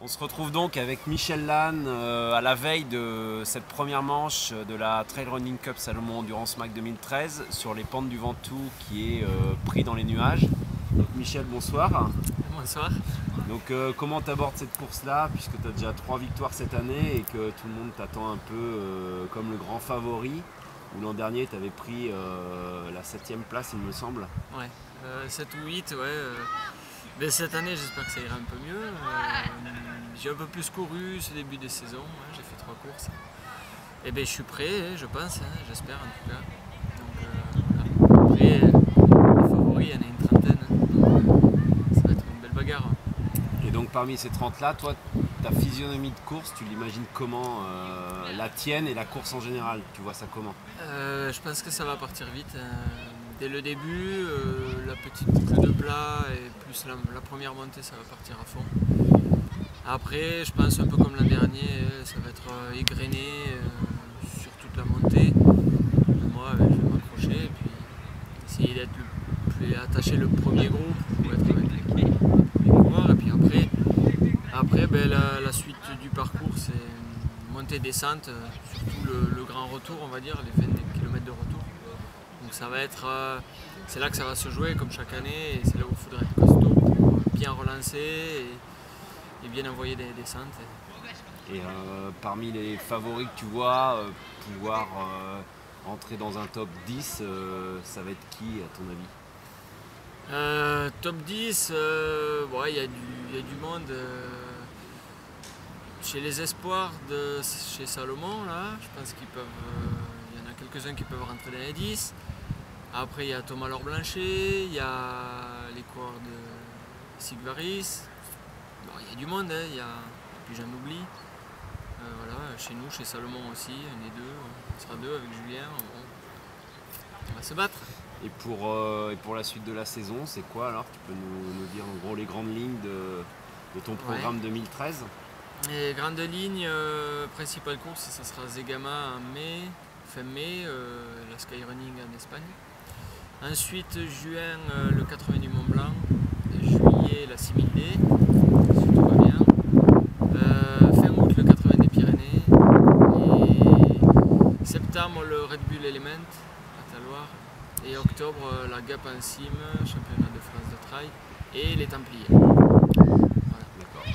On se retrouve donc avec Michel Lannes à la veille de cette première manche de la Trail Running Cup Salomon Endurance Mac 2013 sur les pentes du Ventoux qui est pris dans les nuages. Donc Michel, bonsoir. Bonsoir. Donc comment tu abordes cette course-là puisque tu as déjà 3 victoires cette année et que tout le monde t'attend un peu comme le grand favori, où l'an dernier tu avais pris la 7e place il me semble. Ouais, 7 ou 8, ouais. Mais cette année, j'espère que ça ira un peu mieux. J'ai un peu plus couru ce début de saison, j'ai fait 3 courses. Et ben, je suis prêt, je pense, j'espère en tout cas. Donc, après, les favoris, il y en a une trentaine, donc ça va être une belle bagarre. Et donc parmi ces 30-là, toi, ta physionomie de course, tu l'imagines comment, la tienne et la course en général? Tu vois ça comment? Je pense que ça va partir vite. Dès le début, la petite boucle de plat et plus la première montée, ça va partir à fond. Après, je pense un peu comme l'an dernier, ça va être égrené sur toute la montée. Moi, je vais m'accrocher et puis essayer d'être le plus attaché le premier groupe pour être avec les premiers coureurs. Et puis après la suite du parcours, c'est montée-descente, surtout le grand retour, on va dire, les 20 km de retour. Donc ça va être, c'est là que ça va se jouer comme chaque année et c'est là où il faudra être costaud pour bien relancer et bien envoyer des descentes. Et parmi les favoris que tu vois, pouvoir entrer dans un top 10, ça va être qui à ton avis? Top 10, il y a du monde. Chez les espoirs chez Salomon, là, je pense qu'il y en a quelques-uns qui peuvent rentrer dans les 10. Après, il y a Thomas Laure-Blanchet, il y a les coureurs de Sigvaris. Bon, il y a du monde, et puis j'en oublie. Voilà, chez nous, chez Salomon aussi, on est deux, on sera deux avec Julien. On va se battre. Et pour la suite de la saison, c'est quoi alors? Tu peux nous dire en gros les grandes lignes de ton programme 2013? Les grandes lignes, principale course, ça sera Zegama fin mai, la Skyrunning en Espagne. Ensuite, juin, le 80 du Mont Blanc. Juillet, la 6000D, si tout va bien. Fin août, le 80 des Pyrénées. Et septembre, le Red Bull Element à Talloires. Et octobre, la Gap en Cime, championnat de France de trail. Et les Templiers. Voilà. D'accord.